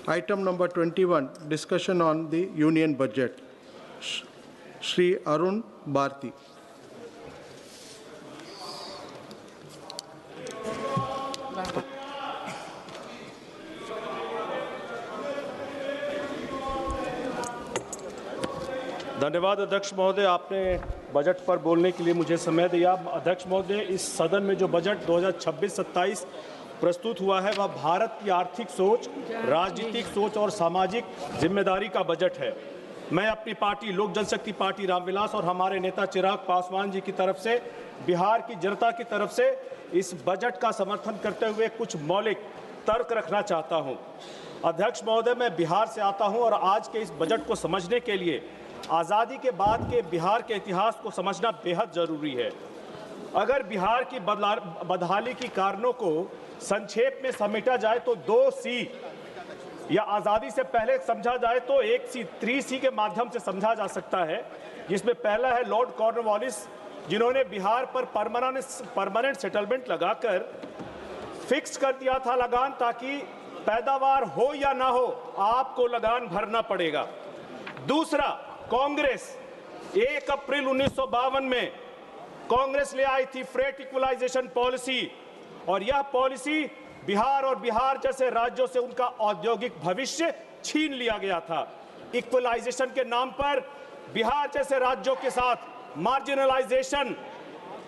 Item number 21, discussion on the union budget. Shri Arun Bharti. धन्यवाद अध्यक्ष महोदय, आपने बजट पर बोलने के लिए मुझे समय दिया। अध्यक्ष महोदय, इस सदन में जो बजट 2026-27 प्रस्तुत हुआ है वह भारत की आर्थिक सोच, राजनीतिक सोच और सामाजिक जिम्मेदारी का बजट है। मैं अपनी पार्टी लोक जनशक्ति पार्टी रामविलास और हमारे नेता चिराग पासवान जी की तरफ से, बिहार की जनता की तरफ से इस बजट का समर्थन करते हुए कुछ मौलिक तर्क रखना चाहता हूं। अध्यक्ष महोदय, मैं बिहार से आता हूं और आज के इस बजट को समझने के लिए आज़ादी के बाद के बिहार के इतिहास को समझना बेहद जरूरी है। अगर बिहार की बदहाली की कारणों को संक्षेप में समेटा जाए तो 2C, या आज़ादी से पहले समझा जाए तो 1C 3C के माध्यम से समझा जा सकता है, जिसमें पहला है लॉर्ड कॉर्नवालिस, जिन्होंने बिहार पर परमानेंट सेटलमेंट लगाकर फिक्स कर दिया था लगान, ताकि पैदावार हो या ना हो आपको लगान भरना पड़ेगा। दूसरा, कांग्रेस 1 अप्रैल 1952 में कांग्रेस ले आई थी फ्रेट इक्वलाइजेशन पॉलिसी, और यह पॉलिसी बिहार और बिहार जैसे राज्यों से उनका औद्योगिक भविष्य छीन लिया गया था। इक्वलाइजेशन के नाम पर बिहार जैसे राज्यों के साथ मार्जिनलाइजेशन,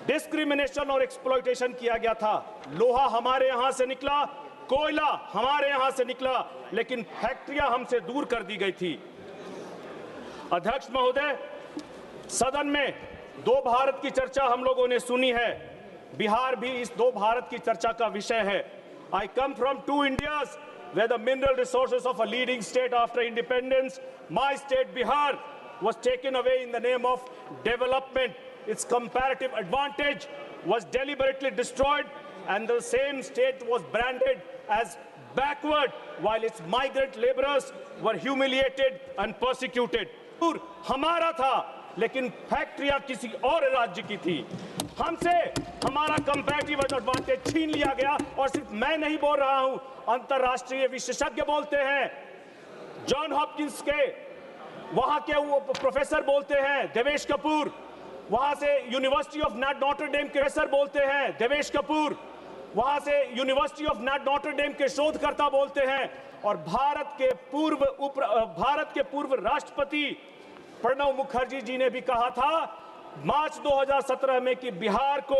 डिस्क्रिमिनेशन और एक्सप्लॉयटेशन किया गया था। लोहा हमारे यहां से निकला, कोयला हमारे यहां से निकला, लेकिन फैक्ट्रियां हमसे दूर कर दी गई थी। अध्यक्ष महोदय, सदन में 2 भारत की चर्चा हम लोगों ने सुनी है। बिहार भी इस 2 भारत की चर्चा का विषय है। I come from 2 Indias where the mineral resources of a leading state after independence, my state Bihar, was taken away in the name of development. Its comparative advantage was deliberately destroyed, and the same state was branded as backward, while its migrant laborers were humiliated and persecuted. हमारा था, लेकिन फैक्ट्रियां किसी और राज्य की थी। हमसे हमारा कंपैरेटिव एडवांटेज छीन लिया गया, और सिर्फ मैं नहीं बोल रहा हूं, अंतरराष्ट्रीय विशेषज्ञ बोलते हैं। जॉन हॉपकिंस के वहां के वो प्रोफेसर बोलते हैं देवेश कपूर, वहां से यूनिवर्सिटी ऑफ नॉटर डेम के प्रोफेसर बोलते हैं देवेश कपूर, वहां से यूनिवर्सिटी ऑफ नॉटर डेम के शोधकर्ता बोलते हैं, और भारत के पूर्व राष्ट्रपति प्रणब मुखर्जी जी ने भी कहा था मार्च 2017 में कि बिहार को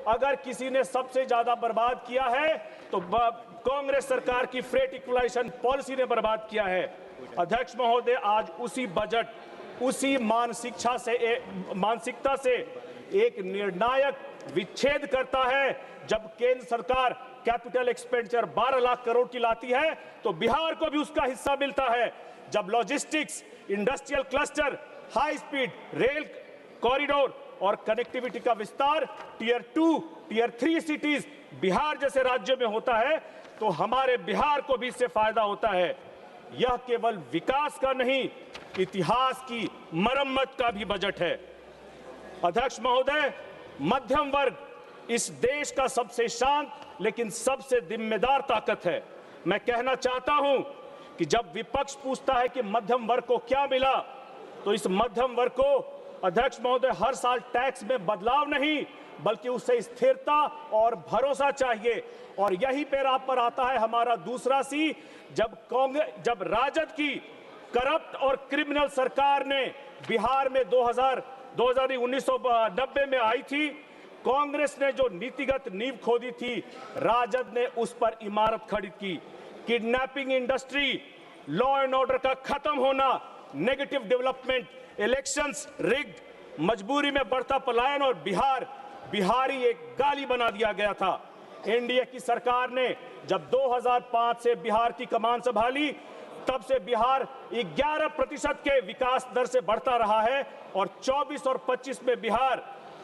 अगर किसी ने सबसे ज्यादा बर्बाद किया है तो कांग्रेस सरकार की फ्रेट इक्वलाइजेशन पॉलिसी ने बर्बाद किया है। अध्यक्ष महोदय, आज उसी बजट, उसी मानसिकता से एक निर्णायक विच्छेद करता है। जब केंद्र सरकार कैपिटल एक्सपेंडिचर 12 लाख करोड़ की लाती है तो बिहार को भी उसका हिस्सा मिलता है। जब logistics, industrial cluster, high speed rail corridor और कनेक्टिविटी का विस्तार टियर 2, टियर 3 सिटीज बिहार जैसे राज्यों में होता है तो हमारे बिहार को भी इससे फायदा होता है। यह केवल विकास का नहीं, इतिहास की मरम्मत का भी बजट है। अध्यक्ष महोदय, मध्यम वर्ग इस देश का सबसे शांत लेकिन सबसे जिम्मेदार ताकत है। मैं कहना चाहता हूं कि जब विपक्ष पूछता है कि मध्यम वर्ग को क्या मिला, तो इस मध्यम वर्ग को अध्यक्ष महोदय हर साल टैक्स में बदलाव नहीं, बल्कि उससे स्थिरता और भरोसा चाहिए। और यही पर आता है हमारा दूसरा सी। जब राजद की करप्ट और क्रिमिनल सरकार ने बिहार में 1990 में आई थी, कांग्रेस ने जो नीतिगत नींव खोदी थी, राजद ने उस पर इमारत खड़ी की। Kidnapping industry, law and order का खत्म होना, नेगेटिव डेवलपमेंट, इलेक्शंस रिग्ड, मजबूरी में बढ़ता पलायन और बिहारी एक गाली बना दिया गया था। एनडीए की सरकार ने जब 2005 से बिहार की कमान संभाली, तब से बिहार 11% के विकास दर से बढ़ता रहा है, और 24 और 25 में बिहार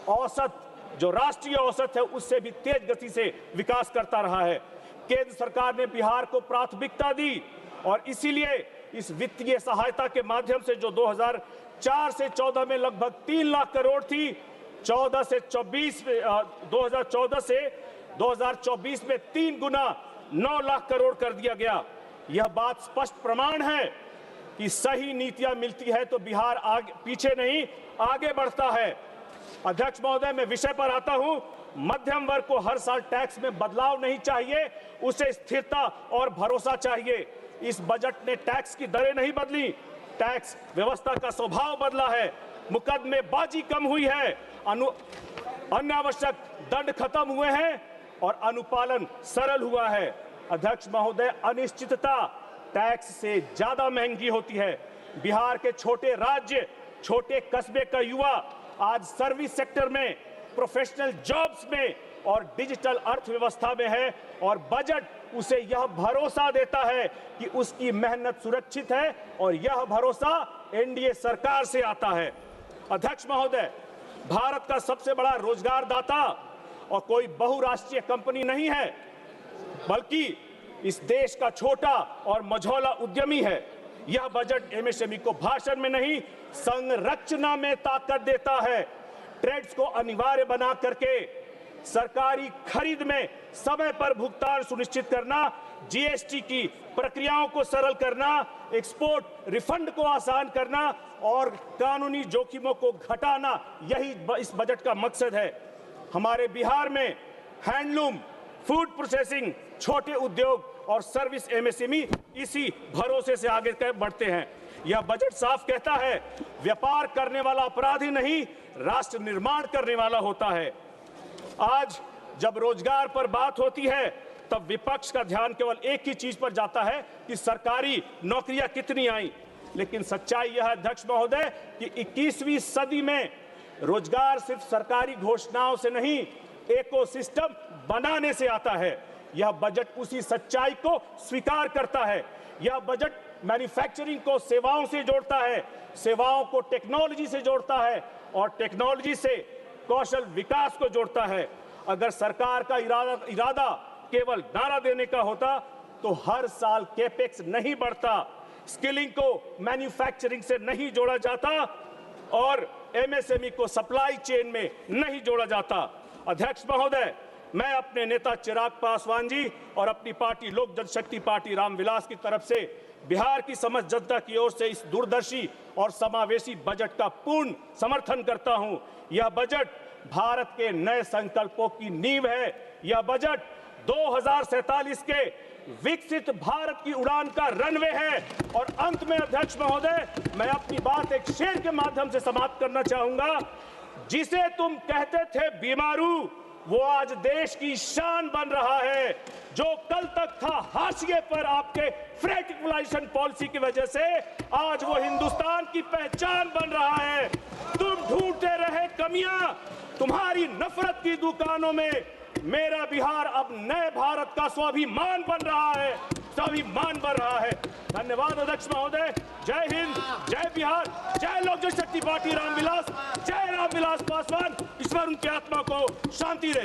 औसत, जो राष्ट्रीय औसत है, उससे भी तेज गति से विकास करता रहा है। केंद्र सरकार ने बिहार को प्राथमिकता दी, और इसीलिए इस वित्तीय सहायता के माध्यम से जो 2004 से 14 में लगभग 3 लाख करोड़ थी, 2014 से 2024 में 3 गुना 9 लाख करोड़ कर दिया गया। यह बात स्पष्ट प्रमाण है कि सही नीतियां मिलती है तो बिहार आगे पीछे नहीं आगे बढ़ता है। अध्यक्ष महोदय, मैं विषय पर आता हूं। मध्यम वर्ग को हर साल टैक्स में बदलाव नहीं चाहिए, उसे स्थिरता और भरोसा चाहिए। इस बजट ने टैक्स की दरें नहीं बदली, टैक्स व्यवस्था का स्वभाव बदला है। मुकदमेबाजी कम हुई है, अनावश्यक दंड खत्म हुए हैं और अनुपालन सरल हुआ है। अध्यक्ष महोदय, अनिश्चितता टैक्स से ज्यादा महंगी होती है। बिहार के छोटे राज्य, छोटे कस्बे का युवा आज सर्विस सेक्टर में, प्रोफेशनल जॉब्स में और डिजिटल अर्थव्यवस्था में है और बजट उसे यह भरोसा देता है कि उसकी मेहनत सुरक्षित है और यह भरोसा एनडीए सरकार से आता है। अध्यक्ष महोदय, भारत का सबसे बड़ा रोजगार दाता और कोई बहुराष्ट्रीय कंपनी नहीं है, बल्कि इस देश का छोटा और मझौला उद्यमी है। यह बजट एमएसएमई को भाषण में नहीं, संरचना में ताकत देता है। ट्रेड्स को अनिवार्य बना करके सरकारी खरीद में समय पर भुगतान सुनिश्चित करना, जीएसटी की प्रक्रियाओं को सरल करना, एक्सपोर्ट रिफंड को आसान करना और कानूनी जोखिमों को घटाना, यही इस बजट का मकसद है। हमारे बिहार में हैंडलूम, फूड प्रोसेसिंग, छोटे उद्योग और सर्विस एमएसएमई इसी भरोसे से आगे बढ़ते हैं। यह बजट साफ कहता है, व्यापार करने वाला अपराधी नहीं, राष्ट्र निर्माण करने वाला होता है। आज जब रोजगार पर बात होती है तब विपक्ष का ध्यान केवल एक ही चीज पर जाता है कि सरकारी नौकरियां कितनी आई, लेकिन सच्चाई यह है अध्यक्ष महोदय कि 21वीं सदी में रोजगार सिर्फ सरकारी घोषणाओं से नहीं, इकोसिस्टम बनाने से आता है। यह बजट उसी सच्चाई को स्वीकार करता है। यह बजट मैन्युफैक्चरिंग को सेवाओं से जोड़ता है, सेवाओं को टेक्नोलॉजी से जोड़ता है और टेक्नोलॉजी से कौशल विकास को जोड़ता है। अगर सरकार का इरादा केवल नारा देने का होता तो हर साल कैपेक्स नहीं बढ़ता, स्किलिंग को मैन्युफैक्चरिंग से नहीं जोड़ा जाता और एमएसएमई को सप्लाई चेन में नहीं जोड़ा जाता। अध्यक्ष महोदय, मैं अपने नेता चिराग पासवान जी और अपनी पार्टी लोक जनशक्ति पार्टी रामविलास की तरफ से बिहार की समस्त जनता की ओर से इस दूरदर्शी और समावेशी बजट का पूर्ण समर्थन करता हूं। यह बजट भारत के नए संकल्पों की नींव है। यह बजट 2047 के विकसित भारत की उड़ान का रनवे है। और अंत में अध्यक्ष महोदय, मैं अपनी बात एक शेर के माध्यम से समाप्त करना चाहूंगा। जिसे तुम कहते थे बीमारू, वो आज देश की शान बन रहा है। जो कल तक था हाशिए पर आपके फ्रेट इक्वलाइजेशन पॉलिसी की वजह से, आज वो हिंदुस्तान की पहचान बन रहा है। तुम ढूंढते रहे कमियां, तुम्हारी नफरत की दुकानों में मेरा बिहार अब नए भारत का स्वाभिमान बन रहा है, स्वाभिमान बन रहा है। धन्यवाद अध्यक्ष महोदय। जय हिंद, जय बिहार, जय लोक जनशक्ति पार्टी रामविलास, जय रामविलास पासवान। ईश्वर उनकी आत्मा को शांति दे।